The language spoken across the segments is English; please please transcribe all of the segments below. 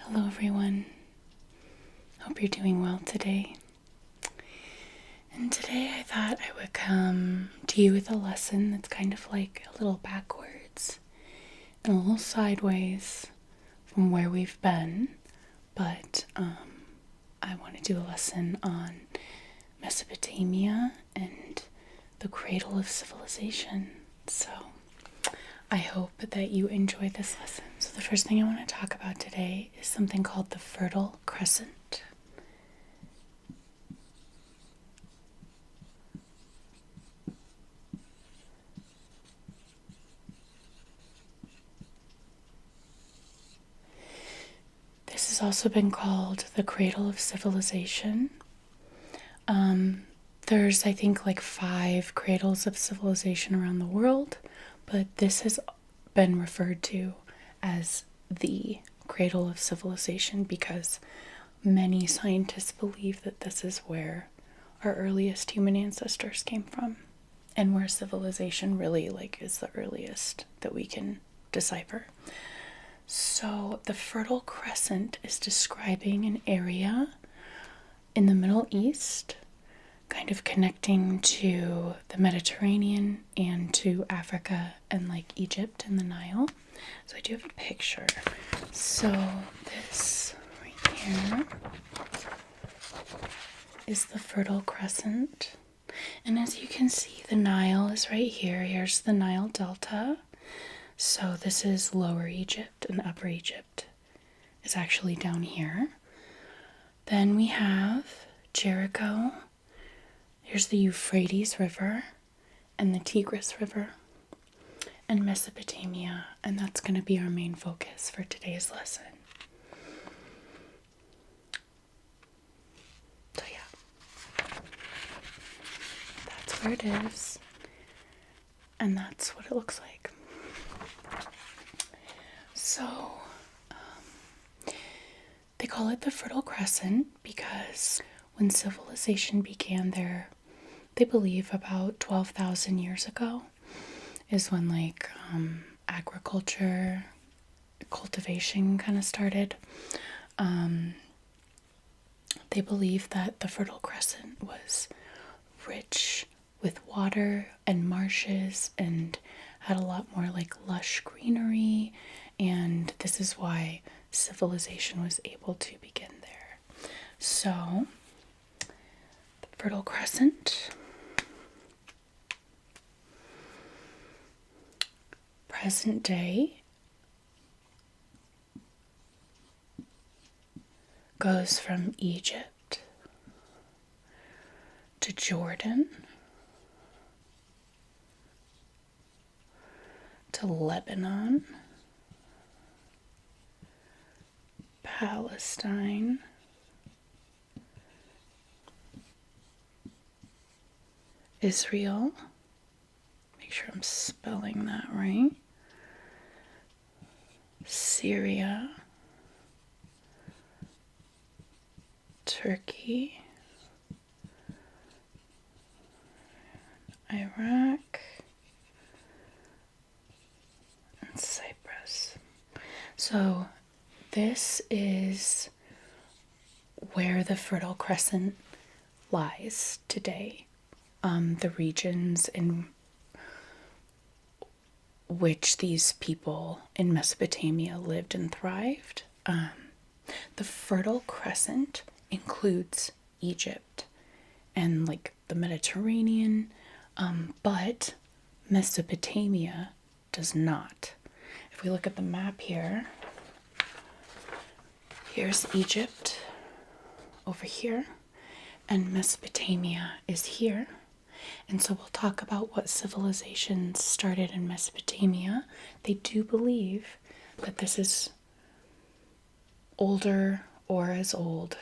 Hello, everyone. Hope you're doing well today. And today I thought I would come to you with a lesson that's kind of like a little backwards and a little sideways from where we've been. But I want to do a lesson on Mesopotamia and the cradle of civilization. So I hope that you enjoy this lesson. So the first thing I want to talk about today is something called the Fertile Crescent. This has also been called the Cradle of Civilization. There's, I think, like 5 cradles of civilization around the world, but this has been referred to as the Cradle of Civilization because many scientists believe that this is where our earliest human ancestors came from and where civilization really is the earliest that we can decipher. So the Fertile Crescent is describing an area in the Middle East, kind of connecting to the Mediterranean and to Africa and Egypt and the Nile. So I do have a picture. So this right here is the Fertile Crescent. And as you can see, the Nile is right here. Here's the Nile Delta. So this is Lower Egypt, and Upper Egypt is actually down here. Then we have Jericho. Here's the Euphrates River and the Tigris River and Mesopotamia, and that's going to be our main focus for today's lesson. So yeah, that's where it is, and that's what it looks like. So, they call it the Fertile Crescent because when civilization began there, they believe about 12,000 years ago is when agriculture, cultivation kind of started. They believe that the Fertile Crescent was rich with water and marshes and had a lot more lush greenery, and this is why civilization was able to begin there. So the Fertile Crescent, present day, goes from Egypt to Jordan to Lebanon, Palestine, Israel, make sure I'm spelling that right, Syria, Turkey, Iraq, and Cyprus. So this is where the Fertile Crescent lies today. The regions in which these people in Mesopotamia lived and thrived. The Fertile Crescent includes Egypt and the Mediterranean, but Mesopotamia does not. If we look at the map here, here's Egypt over here, and Mesopotamia is here. And so we'll talk about what civilizations started in Mesopotamia. They do believe that this is older or as old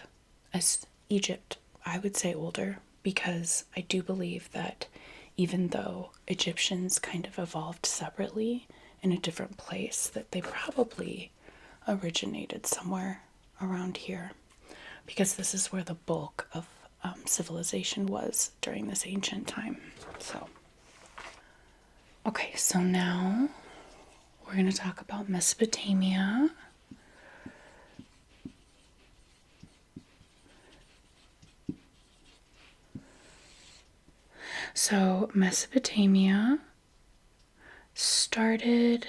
as Egypt. I would say older because I do believe that even though Egyptians kind of evolved separately in a different place, that they probably originated somewhere around here because this is where the bulk of civilization was during this ancient time. So, okay, so now we're going to talk about Mesopotamia. So Mesopotamia they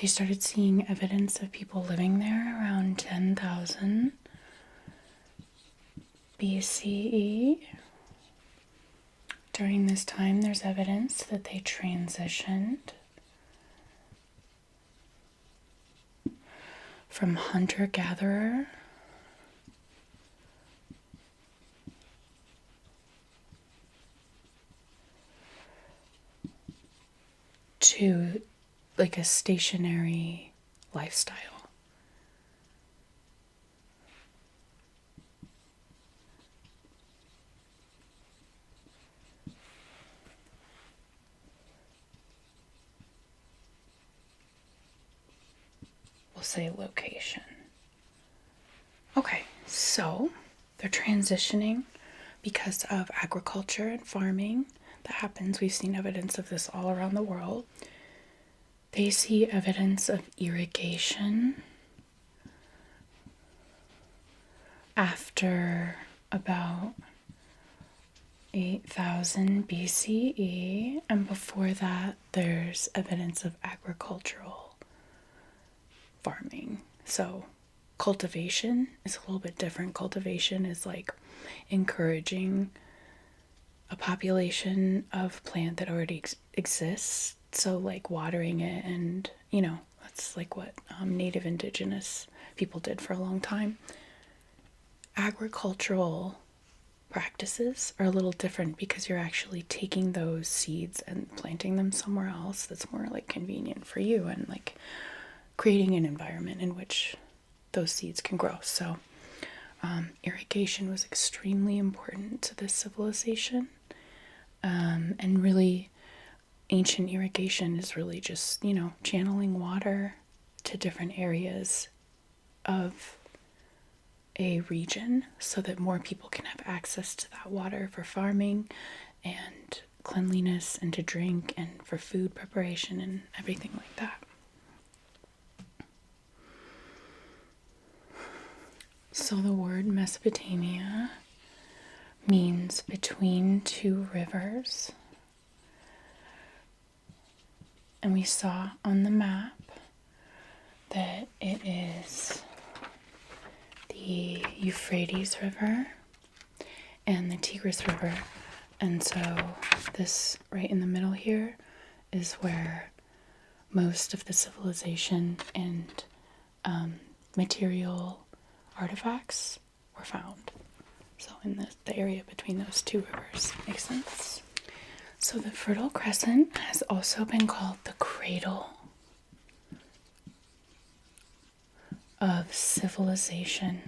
started seeing evidence of people living there around 10,000 BCE. During this time, there's evidence that they transitioned from hunter-gatherer to like a stationary lifestyle. We'll say location. Okay, so they're transitioning because of agriculture and farming that happens. We've seen evidence of this all around the world. They see evidence of irrigation after about 8,000 BCE, and before that, there's evidence of agricultural farming. So, cultivation is a little bit different. Cultivation is like encouraging a population of plant that already exists. So, like watering it, and that's like what native indigenous people did for a long time. Agricultural practices are a little different because you're actually taking those seeds and planting them somewhere else that's more like convenient for you, and like creating an environment in which those seeds can grow. So irrigation was extremely important to this civilization, and really ancient irrigation is really just channeling water to different areas of a region so that more people can have access to that water for farming and cleanliness and to drink and for food preparation and everything like that. So the word Mesopotamia means between two rivers. And we saw on the map that it is the Euphrates River and the Tigris River. And so this right in the middle here is where most of the civilization and material artifacts were found. So in the area between those two rivers. Makes sense? So the Fertile Crescent has also been called the cradle of civilization.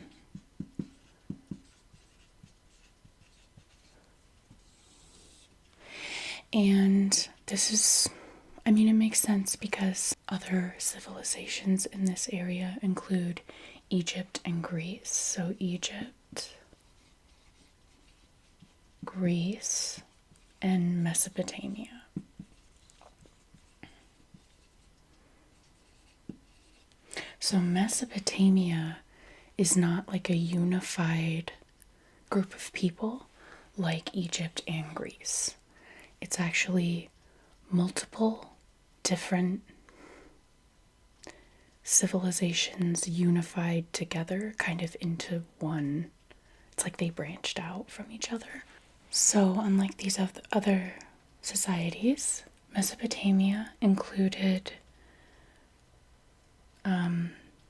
And this is, it makes sense because other civilizations in this area include Egypt and Greece. So Egypt, Greece, and Mesopotamia. So Mesopotamia is not like a unified group of people like Egypt and Greece. It's actually multiple different civilizations unified together kind of into one. It's like they branched out from each other. So unlike these other societies, Mesopotamia included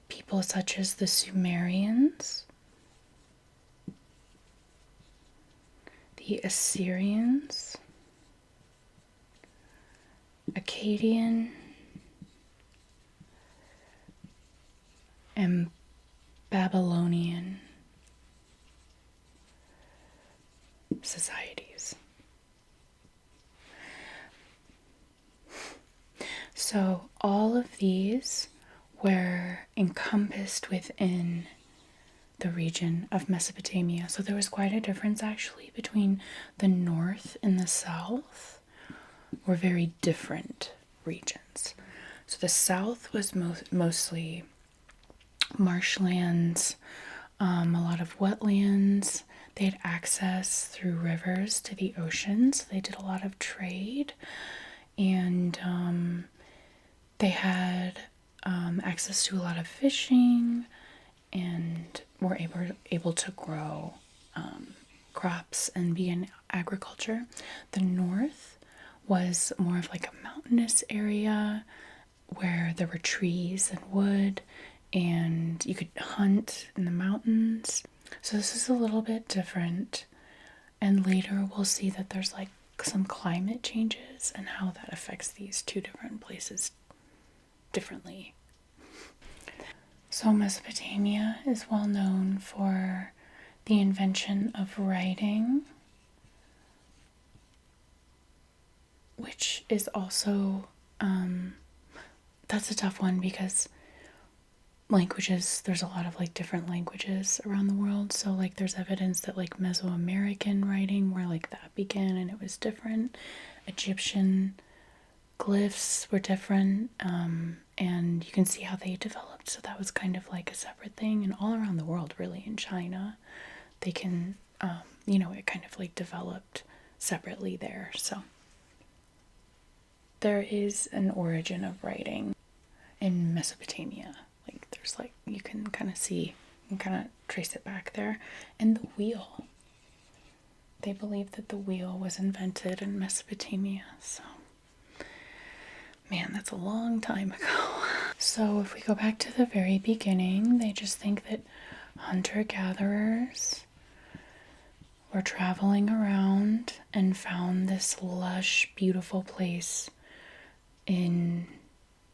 people such as the Sumerians, the Assyrians, Akkadian, and Babylonian societies. So all of these were encompassed within the region of Mesopotamia. So there was quite a difference actually between the north and the south, were very different regions. So the south was mostly marshlands, a lot of wetlands. They had access through rivers to the oceans. They did a lot of trade, and they had access to a lot of fishing, and were able to grow crops and be in agriculture. The north was more of like a mountainous area where there were trees and wood, and you could hunt in the mountains. So this is a little bit different. And later we'll see that there's like some climate changes and how that affects these two different places differently. So Mesopotamia is well known for the invention of writing, which is also that's a tough one because languages, there's a lot of like different languages around the world. So like there's evidence that like Mesoamerican writing, where like that began and it was different. Egyptian glyphs were different, and you can see how they developed. So that was kind of like a separate thing. And all around the world, really, in China, they can, it kind of like developed separately there. So there is an origin of writing in Mesopotamia. Like there's like, you can kind of see and kind of trace it back there. And the wheel, they believe that the wheel was invented in Mesopotamia. So man, that's a long time ago. So if we go back to the very beginning, they just think that hunter-gatherers were traveling around and found this lush, beautiful place in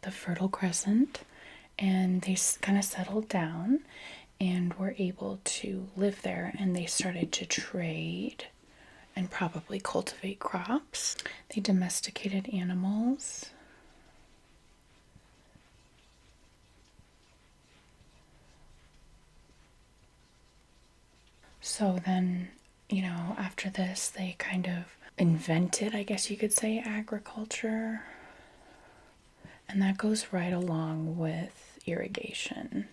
the Fertile Crescent, and they kind of settled down and were able to live there, and they started to trade and probably cultivate crops. They domesticated animals. So then, after this, they kind of invented, I guess you could say, agriculture. And that goes right along with irrigation,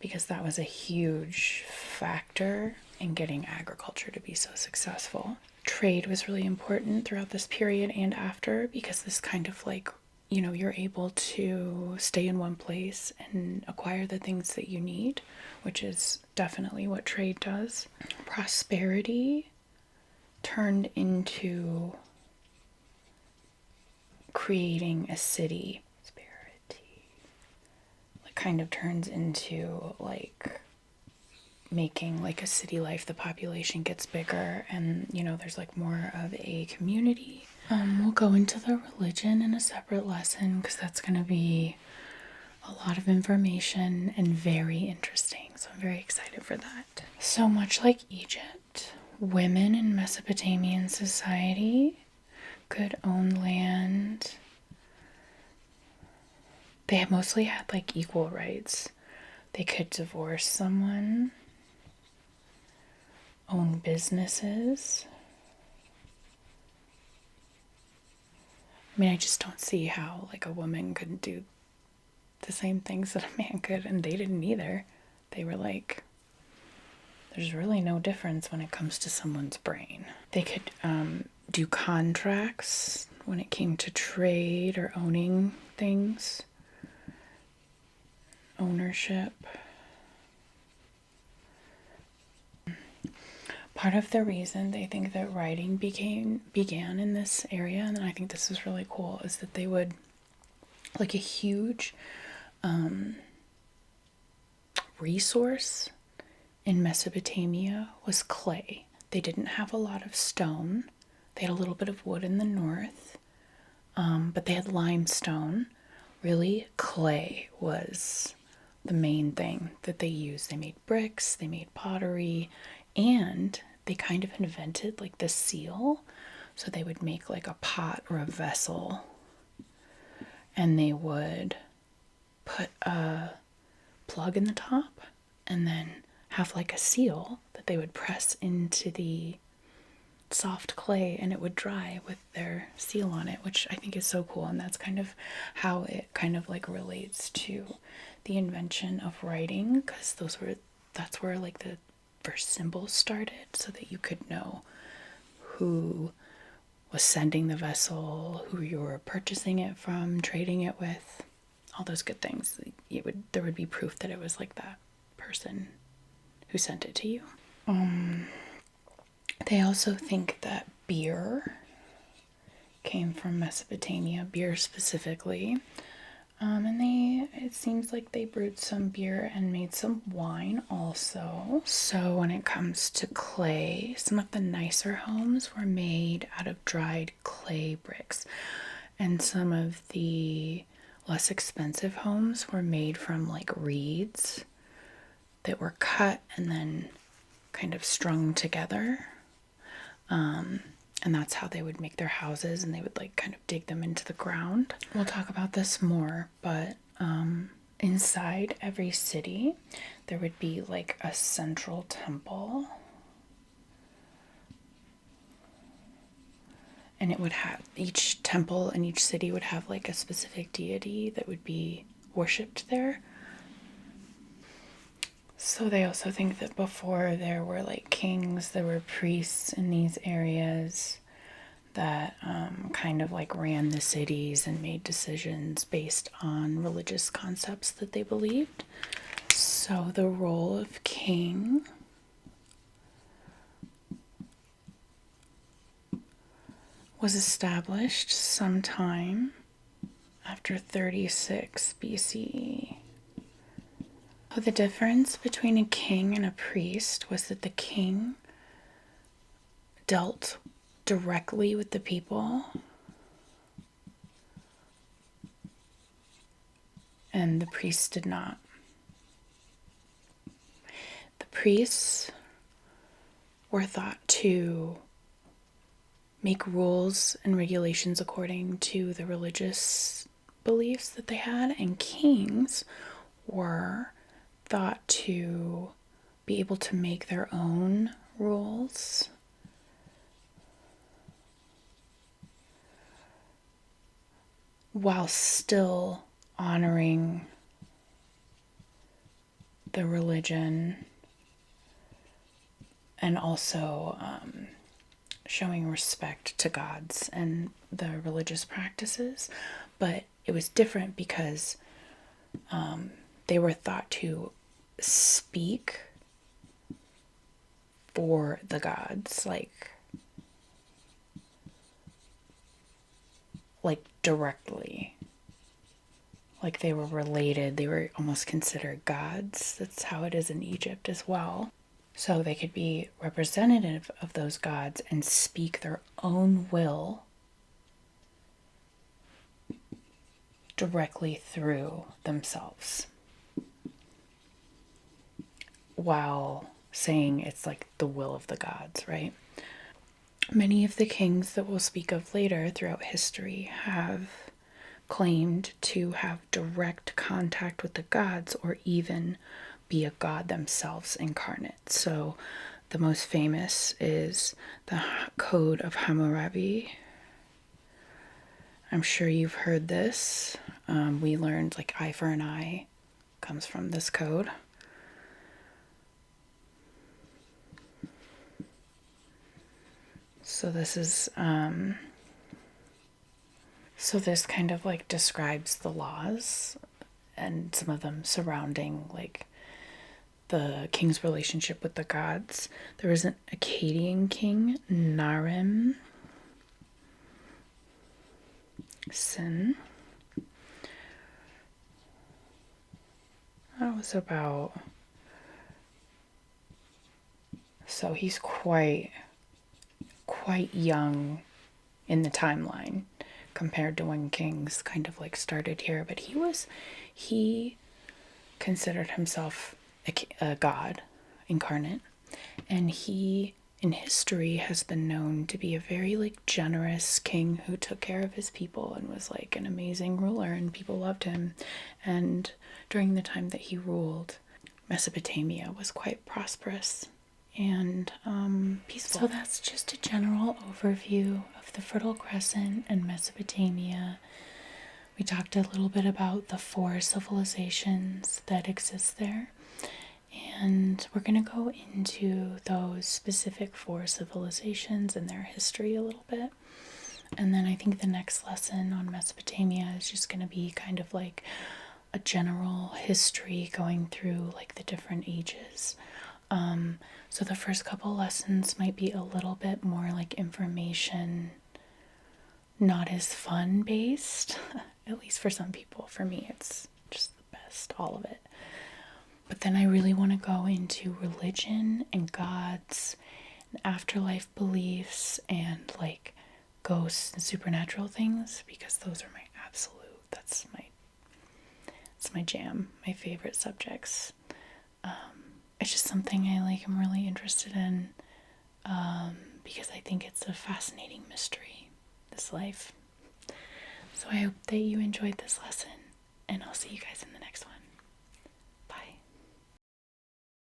because that was a huge factor in getting agriculture to be so successful. Trade was really important throughout this period and after, because this kind of like, you're able to stay in one place and acquire the things that you need, which is definitely what trade does. Prosperity turned into creating a city. Prosperity kind of turns into like making like a city life. The population gets bigger, and there's like more of a community. We'll go into the religion in a separate lesson, because that's going to be a lot of information and very interesting. So I'm very excited for that. So much like Egypt, women in Mesopotamian society could own land. They mostly had like equal rights. They could divorce someone, own businesses. I mean, I just don't see how like a woman could do the same things that a man could, and they didn't either. They were like, there's really no difference when it comes to someone's brain. They could do contracts when it came to trade or owning things. Ownership. Part of the reason they think that writing began in this area, and I think this is really cool, is that they would, like, a huge resource in Mesopotamia was clay. They didn't have a lot of stone. They had a little bit of wood in the north, but they had limestone. Really, clay was the main thing that they used. They made bricks, they made pottery, and they kind of invented like the seal. So they would make like a pot or a vessel, and they would put a plug in the top and then have like a seal that they would press into the soft clay, and it would dry with their seal on it, which I think is so cool. And that's kind of how it kind of like relates to the invention of writing, because those were that's where like the first symbols started, so that you could know who was sending the vessel, who you were purchasing it from, trading it with, all those good things. There would be proof that it was like that person who sent it to you. They also think that beer came from Mesopotamia, beer specifically. And it seems like they brewed some beer and made some wine also. So when it comes to clay, some of the nicer homes were made out of dried clay bricks. And some of the less expensive homes were made from like reeds that were cut and then kind of strung together. And that's how they would make their houses, and they would like kind of dig them into the ground. We'll talk about this more, but inside every city, there would be like a central temple. And it would have, each temple in each city would have like a specific deity that would be worshipped there. So they also think that before there were like kings, there were priests in these areas that kind of like ran the cities and made decisions based on religious concepts that they believed. So the role of king was established sometime after 36 BCE. The difference between a king and a priest was that the king dealt directly with the people, and the priests did not. The priests were thought to make rules and regulations according to the religious beliefs that they had, and kings were thought to be able to make their own rules while still honoring the religion and also showing respect to gods and the religious practices. But it was different because they were thought to speak for the gods, like directly. Like they were related, they were almost considered gods. That's how it is in Egypt as well. So they could be representative of those gods and speak their own will directly through themselves, while saying it's like the will of the gods, right? Many of the kings that we'll speak of later throughout history have claimed to have direct contact with the gods, or even be a god themselves incarnate. So the most famous is the Code of Hammurabi. I'm sure you've heard this. We learned like eye for an eye comes from this code. So this is, so this kind of like describes the laws and some of them surrounding like the king's relationship with the gods. There was an Akkadian king, Naram Sin. That was about, so he's quite young in the timeline compared to when kings kind of like started here, but he considered himself a god incarnate, and he in history has been known to be a very like generous king who took care of his people and was like an amazing ruler, and people loved him. And during the time that he ruled, Mesopotamia was quite prosperous and peaceful. So that's just a general overview of the Fertile Crescent and Mesopotamia. We talked a little bit about the 4 civilizations that exist there, And we're going to go into those specific four civilizations and their history a little bit. And then I think the next lesson on Mesopotamia is just going to be kind of like a general history going through like the different ages. So the first couple lessons might be a little bit more like information, not as fun based, at least for some people. For me, it's just the best, all of it. But then I really want to go into religion and gods and afterlife beliefs and like ghosts and supernatural things, because those are my absolute, that's my jam, my favorite subjects. It's just something I like, I'm really interested in, because I think it's a fascinating mystery, this life. So I hope that you enjoyed this lesson, and I'll see you guys in the next